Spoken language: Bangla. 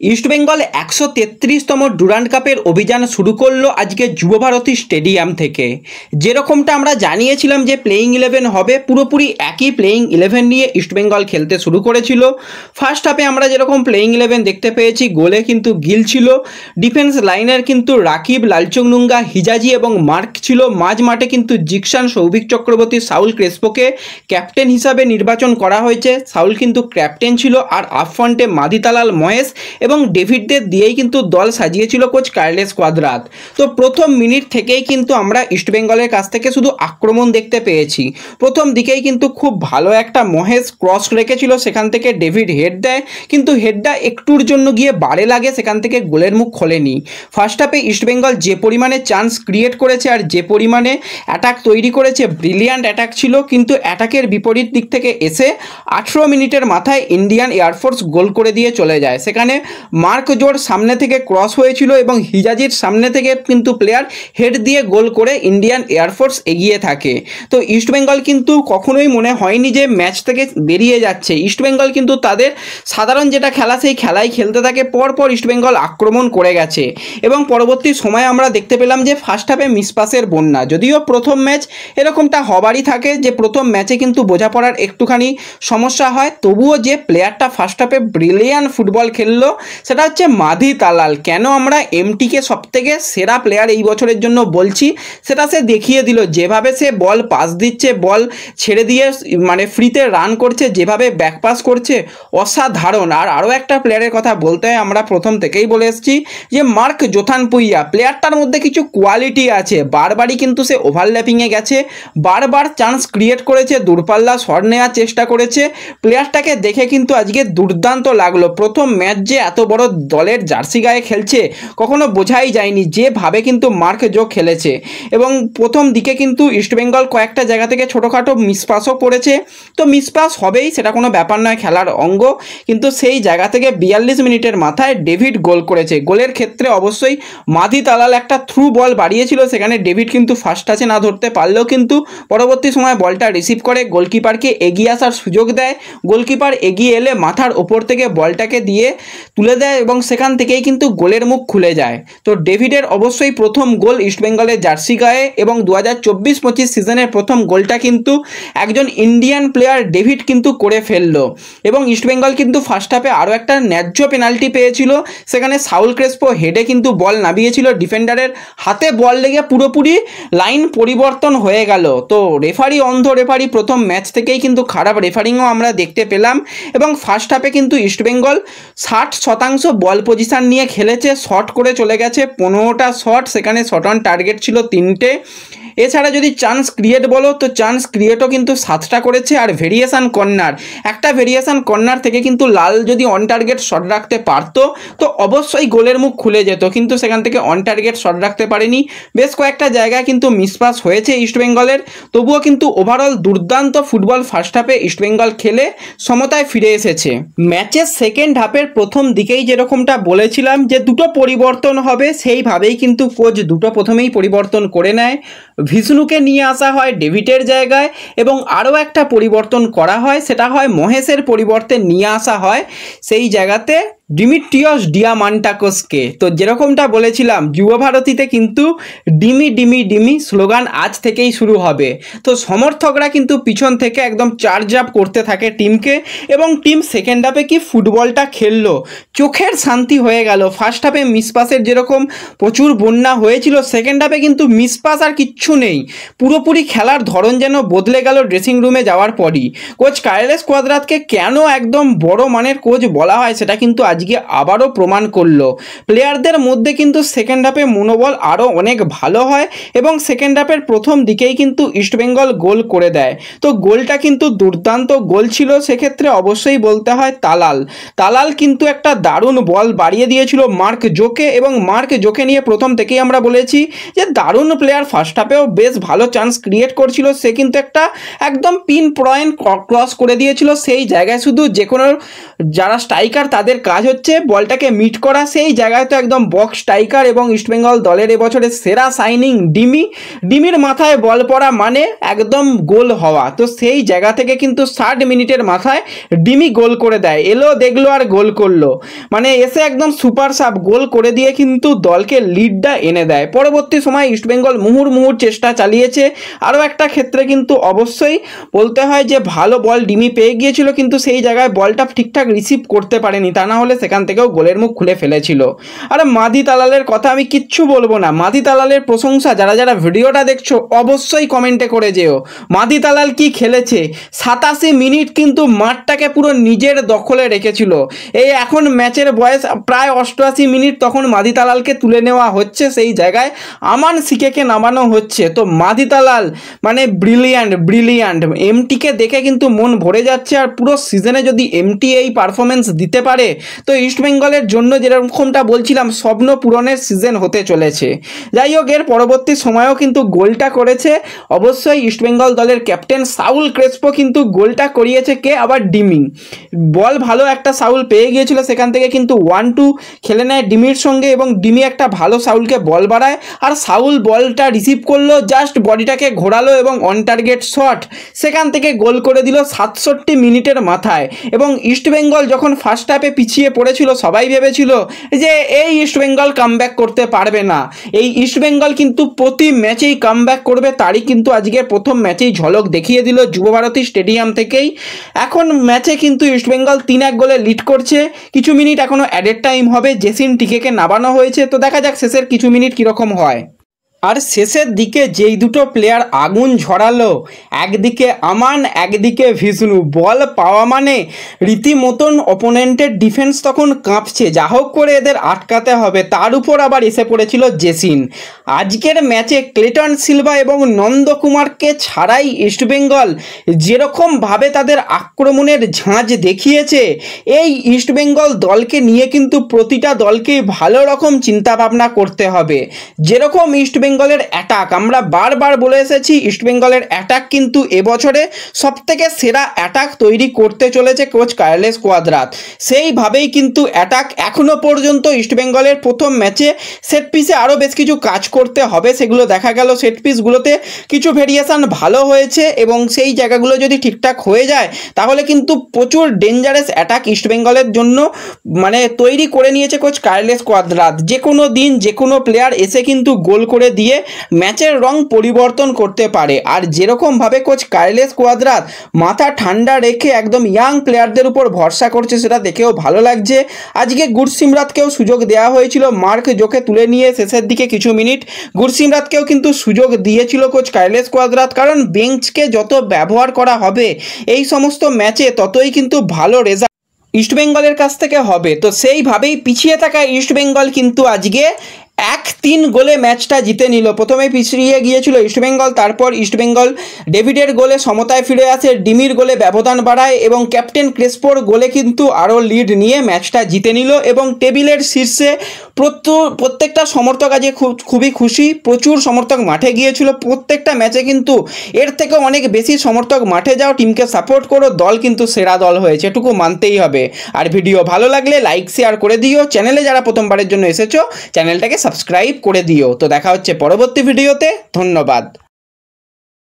ইস্টবেঙ্গল ১৩৩তম ডুরান্ড কাপের অভিযান শুরু করলো আজকে যুবভারতী স্টেডিয়াম থেকে। যেরকমটা আমরা জানিয়েছিলাম যে প্লেয়িং 11 হবে, পুরোপুরি একই প্লেয়িং 11 নিয়ে ইস্টবেঙ্গল খেলতে শুরু করেছিল। ফার্স্ট হাফে আমরা যেরকম প্লেয়িং 11 দেখতে পেয়েছি, গোলে কিন্তু গিল ছিল, ডিফেন্স লাইনের কিন্তু রাকিব, লালচুংনুঙ্গা, হিজাজি এবং মার্ক ছিল। মাঝ মাঠে কিন্তু জিকসান, সৌভিক চক্রবর্তী, সাউল ক্রেসপোকে ক্যাপ্টেন হিসাবে নির্বাচন করা হয়েছে। সাউল কিন্তু ক্যাপ্টেন ছিল। আর আপ ফ্রন্টে মাদিতালাল, মহেশ এবং ডেভিডদের দিয়েই কিন্তু দল সাজিয়েছিল কোচ কার্লেস কোয়াদ্রাত। তো প্রথম মিনিট থেকেই কিন্তু আমরা ইস্টবেঙ্গলের কাছ থেকে শুধু আক্রমণ দেখতে পেয়েছি। প্রথম দিকেই কিন্তু খুব ভালো একটা মহেশ ক্রস রেখেছিল, সেখান থেকে ডেভিড হেড দেয়, কিন্তু হেডটা একটুর জন্য গিয়ে বারে লাগে, সেখান থেকে গোলের মুখ খোলেনি। ফার্স্ট হাফে ইস্টবেঙ্গল যে পরিমাণে চান্স ক্রিয়েট করেছে আর যে পরিমাণে অ্যাটাক তৈরি করেছে, ব্রিলিয়ান্ট অ্যাটাক ছিল, কিন্তু অ্যাটাকের বিপরীত দিক থেকে এসে 18 মিনিটের মাথায় ইন্ডিয়ান এয়ারফোর্স গোল করে দিয়ে চলে যায়। সেখানে মার্ক জোর সামনে থেকে ক্রস হয়েছিল এবং হিজাজির সামনে থেকে কিন্তু প্লেয়ার হেড দিয়ে গোল করে ইন্ডিয়ান এয়ারফোর্স এগিয়ে থাকে। তো ইস্টবেঙ্গল কিন্তু কখনোই মনে হয়নি যে ম্যাচ থেকে বেরিয়ে যাচ্ছে। ইস্টবেঙ্গল কিন্তু তাদের সাধারণ যেটা খেলা সেই খেলাই খেলতে থাকে। পরপর ইস্টবেঙ্গল আক্রমণ করে গেছে এবং পরবর্তী সময়ে আমরা দেখতে পেলাম যে ফার্স্ট হাফে মিসপাসের বন্যা। যদিও প্রথম ম্যাচ এরকমটা হবারই থাকে যে প্রথম ম্যাচে কিন্তু বোঝাপড়ার একটুখানি সমস্যা হয়, তবুও যে প্লেয়ারটা ফার্স্ট হাফে ব্রিলিয়ান্ট ফুটবল খেললো সেটা হচ্ছে মাদিতালাল। কেন আমরা এমটিকে সবথেকে সেরা প্লেয়ার এই বছরের জন্য বলছি সেটা সে দেখিয়ে দিল। যেভাবে সে বল পাস দিচ্ছে, বল ছেড়ে দিয়ে মানে ফ্রিতে রান করছে, যেভাবে ব্যাক পাস করছে, অসাধারণ। আর আরও একটা প্লেয়ারের কথা বলতে হয়, আমরা প্রথম থেকেই বলে এসেছি যে মার্ক জোথানপুইয়া। প্লেয়ারটার মধ্যে কিছু কোয়ালিটি আছে, বারবারই কিন্তু সে ওভারল্যাপিংয়ে গেছে, বারবার চান্স ক্রিয়েট করেছে, দূরপাল্লা শট নেওয়ার চেষ্টা করেছে। প্লেয়ারটাকে দেখে কিন্তু আজকে দুর্দান্ত লাগলো। প্রথম ম্যাচ যে এত বড় দলের জার্সি গায়ে খেলছে কখনো বোঝাই যায়নি, যেভাবে কিন্তু মার্ক জো খেলেছে। এবং প্রথম দিকে কিন্তু ইস্টবেঙ্গল কয়েকটা জায়গা থেকে ছোটোখাটো মিসপাসও করেছে। তো মিসপাস হবেই, সেটা কোনো ব্যাপার নয়, খেলার অঙ্গ। কিন্তু সেই জায়গা থেকে 42 মিনিটের মাথায় ডেভিড গোল করেছে। গোলের ক্ষেত্রে অবশ্যই মাদিতালাল একটা থ্রু বল বাড়িয়েছিল, সেখানে ডেভিড কিন্তু ফার্স্ট টাচে না ধরতে পারলেও কিন্তু পরবর্তী সময় বলটা রিসিভ করে গোলকিপারকে এগিয়ে আসার সুযোগ দেয়। গোলকিপার এগিয়ে এলে মাথার ওপর থেকে বলটাকে দিয়ে তুলে দেয় এবং সেখান থেকেই কিন্তু গোলের মুখ খুলে যায়। তো ডেভিডের অবশ্যই প্রথম গোল ইস্টবেঙ্গলের জার্সি গায়ে, এবং 2024-25 সিজনের প্রথম গোলটা কিন্তু একজন ইন্ডিয়ান প্লেয়ার ডেভিড কিন্তু করে ফেললো। এবং ইস্টবেঙ্গল কিন্তু ফার্স্ট হাফে আরও একটা ন্যায্য পেনাল্টি পেয়েছিল, সেখানে সাউল ক্রেসপো হেডে কিন্তু বল নামিয়েছিল, ডিফেন্ডারের হাতে বল লেগে পুরোপুরি লাইন পরিবর্তন হয়ে গেল। তো রেফারি অন্ধ রেফারি, প্রথম ম্যাচ থেকেই কিন্তু খারাপ রেফারিংও আমরা দেখতে পেলাম। এবং ফার্স্ট হাফে কিন্তু ইস্টবেঙ্গল 60% বল পজিশন নিয়ে খেলেছে, শট করে চলে গেছে 15টা শট, সেখানে শট অন টার্গেট ছিল 3টে। এছাড়া যদি চান্স ক্রিয়েট বলো তো চান্স ক্রিয়েটও কিন্তু 7টা করেছে। আর ভেরিয়েশন কর্নার, একটা ভেরিয়েশন কর্নার থেকে কিন্তু লাল যদি অন টার্গেট শট রাখতে পারতো তো অবশ্যই গোলের মুখ খুলে যেত, কিন্তু সেখান থেকে অন টার্গেট শট রাখতে পারেনি। বেশ কয়েকটা জায়গায় কিন্তু মিসপাস হয়েছে ইস্টবেঙ্গলের, তবুও কিন্তু ওভারঅল দুর্দান্ত ফুটবল ফার্স্ট হাফে ইস্টবেঙ্গল খেলে সমতায় ফিরে এসেছে। ম্যাচের সেকেন্ড হাফের প্রথম দিকেই যেরকমটা বলেছিলাম যে দুটো পরিবর্তন হবে, সেইভাবেই কিন্তু কোচ দুটো প্রথমেই পরিবর্তন করে নেয়। ভিষ্ণুকে নিয়ে আসা হয় ডেভিডের জায়গায় এবং আরও একটা পরিবর্তন করা হয়, সেটা হয় মহেশের পরিবর্তে নিয়ে আসা হয় সেই জায়গাতে ডিমিট্রিয়স ডিয়ামান্টাকোসকে। তো যেরকমটা বলেছিলাম যুবভারতীতে কিন্তু ডিমি ডিমি ডিমি স্লোগান আজ থেকেই শুরু হবে। তো সমর্থকরা কিন্তু পিছন থেকে একদম চার্জ আপ করতে থাকে টিমকে, এবং টিম সেকেন্ড হাফে কি ফুটবলটা খেললো, চোখের শান্তি হয়ে গেল। ফার্স্ট হাফে মিসপাসের যেরকম প্রচুর বন্যা হয়েছিল, সেকেন্ড হাফে কিন্তু মিসপাস আর কিচ্ছু নেই। পুরোপুরি খেলার ধরন যেন বদলে গেল ড্রেসিং রুমে যাওয়ার পরই। কোচ কার্লেস কোয়াদ্রাতকে কেন একদম বড় মানের কোচ বলা হয় সেটা কিন্তু আজকে আবারও প্রমাণ করলো। প্লেয়ারদের মধ্যে কিন্তু সেকেন্ড হাফে মনোবল আরও অনেক ভালো হয় এবং সেকেন্ড হাফের প্রথম দিকেই কিন্তু ইস্টবেঙ্গল গোল করে দেয়। তো গোলটা কিন্তু দুর্দান্ত গোল ছিল, সেক্ষেত্রে অবশ্যই বলতে হয় তালাল কিন্তু একটা দারুণ বল বাড়িয়ে দিয়েছিল মার্ক জোকে, এবং মার্ক জোকে নিয়ে প্রথম থেকেই আমরা বলেছি যে দারুণ প্লেয়ার। ফার্স্ট হাফেও বেশ ভালো চান্স ক্রিয়েট করছিল, সে কিন্তু একটা একদম পিন পয়েন্ট ক্রস করে দিয়েছিল সেই জায়গায়। শুধু যে কোনো যারা স্ট্রাইকার তাদের কাজ হচ্ছে বলটাকে মিট করা। সেই জায়গায় তো একদম বক্স স্ট্রাইকার এবং ইস্টবেঙ্গল দলের এবছরের সেরা সাইনিং ডিমির মাথায় বল পড়া মানে একদম গোল হওয়া। তো সেই জায়গা থেকে কিন্তু 60 মিনিটের মাথায় ডিমি গোল করে দেয়, এলো দেখলো আর গোল করলো, মানে এসে একদম সুপার সাব গোল করে দিয়ে কিন্তু দলকে লিডটা এনে দেয়। পরবর্তী সময় ইস্টবেঙ্গল মুহুর্মুহুর চেষ্টা চালিয়েছে। আরও একটা ক্ষেত্রে কিন্তু অবশ্যই বলতে হয় যে ভালো বল ডিমি পেয়ে গিয়েছিল, কিন্তু সেই জায়গায় বলটা ঠিকঠাক রিসিভ করতে পারেনি, তা না হলে সেখান থেকেও গোলের মুখ খুলে ফেলেছিল। আর মাদি তালালের কথা আমি কিচ্ছু বলবো না, মাদি তালালের প্রশংসা যারা যারা ভিডিওটা দেখছো অবশ্যই কমেন্টে করে যেও। মাদি তালাল কি খেলেছে, 87 মিনিট কিন্তু মাঠটাকে পুরো নিজের দখলে রেখেছিল। এই এখন ম্যাচের বয়স প্রায় 88 মিনিট, তখন মাদি তালালকে তুলে নেওয়া হচ্ছে, সেই জায়গায় আমান সিকেকে নামানো হচ্ছে। তো মাদি তালাল মানে ব্রিলিয়ান্ট। এমটিকে দেখে কিন্তু মন ভরে যাচ্ছে। আর পুরো সিজনে যদি এমটি এই পারফরমেন্স দিতে পারে তো ইস্টবেঙ্গলের জন্য যেরকমটা বলছিলাম স্বপ্ন পূরণের সিজন হতে চলেছে। যাই হোক, এর পরবর্তী সময়েও কিন্তু গোলটা করেছে অবশ্যই ইস্টবেঙ্গল দলের ক্যাপ্টেন সাউল ক্রেসপো, কিন্তু গোলটা করিয়েছে কে, আবার ডিমি। বল ভালো একটা সাউল পেয়ে গিয়েছিল, সেখান থেকে কিন্তু 1-2 খেলে নেয় ডিমির সঙ্গে এবং ডিমি একটা ভালো সাউলকে বল বাড়ায় আর সাউল বলটা রিসিভ করলো, জাস্ট বডিটাকে ঘোরালো এবং অন টার্গেট শট, সেখান থেকে গোল করে দিল 67 মিনিটের মাথায়। এবং ইস্টবেঙ্গল যখন ফার্স্ট হাফে পিছিয়ে পড়েছিল সবাই ভেবেছিল যে এই ইস্টবেঙ্গল কামব্যাক করতে পারবে না, এই ইস্টবেঙ্গল কিন্তু প্রতি ম্যাচেই কামব্যাক করবে, তারই কিন্তু আজকের প্রথম ম্যাচেই ঝলক দেখিয়ে দিল যুবভারতী স্টেডিয়াম থেকেই। এখন ম্যাচে কিন্তু ইস্টবেঙ্গল 3-1 গোলে লিড করছে। কিছু মিনিট এখনও অ্যাডেড টাইম হবে, জেসিন টিকেকে নামানো হয়েছে, তো দেখা যাক শেষের কিছু মিনিট কীরকম হয়। আর শেষের দিকে যেই দুটো প্লেয়ার আগুন ঝরালো, একদিকে আমান একদিকে ভিষ্ণু, বল পাওয়া মানে রীতিমতন অপোনেন্টের ডিফেন্স তখন কাঁপছে, যা হোক করে এদের আটকাতে হবে, তার উপর আবার এসে পড়েছিল জেসিন। আজকের ম্যাচে ক্লেটন সিলভা এবং নন্দকুমারকে ছাড়াই ইস্টবেঙ্গল যেরকমভাবে তাদের আক্রমণের ঝাঁজ দেখিয়েছে, এই ইস্টবেঙ্গল দলকে নিয়ে কিন্তু প্রতিটা দলকেই ভালো রকম চিন্তাভাবনা করতে হবে। যেরকম ইস্টবেঙ্গলের অ্যাটাক, আমরা বারবার বলে এসেছি ইস্টবেঙ্গলের অ্যাটাক কিন্তু এবছরে সবথেকে সেরা অ্যাটাক তৈরি করতে চলেছে কোচ কার্লেস কোয়াদ্রাত। সেইভাবেই কিন্তু অ্যাটাক এখনও পর্যন্ত ইস্টবেঙ্গলের প্রথম ম্যাচে সেট পিসে আরও বেশ কিছু কাজ করতে হবে, সেগুলো দেখা গেল। সেট পিসগুলোতে কিছু ভেরিয়েশন ভালো হয়েছে এবং সেই জায়গাগুলো যদি ঠিকঠাক হয়ে যায় তাহলে কিন্তু প্রচুর ডেঞ্জারাস অ্যাটাক ইস্টবেঙ্গলের জন্য মানে তৈরি করে নিয়েছে কোচ কার্লেস কোয়াদ্রাত। যে কোনো দিন যে কোনো প্লেয়ার এসে কিন্তু গোল করে দিয়ে ম্যাচের রং পরিবর্তন করতে পারে। আর যেরকমভাবে কোচ কার্লেস কোয়াদ্রাত মাথা ঠান্ডা রেখে একদম ইয়াং প্লেয়ারদের উপর ভরসা করছে, সেটা দেখেও ভালো লাগছে। আজকে গুরসিমরাতকেও সুযোগ দেওয়া হয়েছিল, মার্ক জোকে তুলে নিয়ে শেষের দিকে কিছু মিনিট গুরসিমরাতকেও কিন্তু সুযোগ দিয়েছিল কোচ কার্লেস কোয়াদ্রাত, কারণ বেঞ্চকে যত ব্যবহার করা হবে এই সমস্ত ম্যাচে ততই কিন্তু ভালো রেজাল্ট ইস্টবেঙ্গলের কাছ থেকে হবে। তো সেইভাবেই পিছিয়ে থাকা ইস্টবেঙ্গল কিন্তু আজকে 1-3 গোলে ম্যাচটা জিতে নিল। প্রথমে পিছিয়ে গিয়েছিল ইস্টবেঙ্গল, তারপর ইস্টবেঙ্গল ডেভিডের গোলে সমতায় ফিরে আসে, ডিমির গোলে ব্যবধান বাড়ায় এবং ক্যাপ্টেন ক্রেসপোর গোলে কিন্তু আরও লিড নিয়ে ম্যাচটা জিতে নিল এবং টেবিলের শীর্ষে প্রত্যেকটা সমর্থক আজকে খুবই খুশি। প্রচুর সমর্থক মাঠে গিয়েছিল প্রত্যেকটা ম্যাচে, কিন্তু এর থেকে অনেক বেশি সমর্থক মাঠে যাও, টিমকে সাপোর্ট করো, দল কিন্তু সেরা দল হয়েছে, এটুকু মানতেই হবে। আর ভিডিও ভালো লাগলে লাইক শেয়ার করে দিও, চ্যানেলে যারা প্রথমবারের জন্য এসেছো চ্যানেলটাকে সাবস্ক্রাইব করে দিও। তো দেখা হচ্ছে পরবর্তী ভিডিওতে, ধন্যবাদ।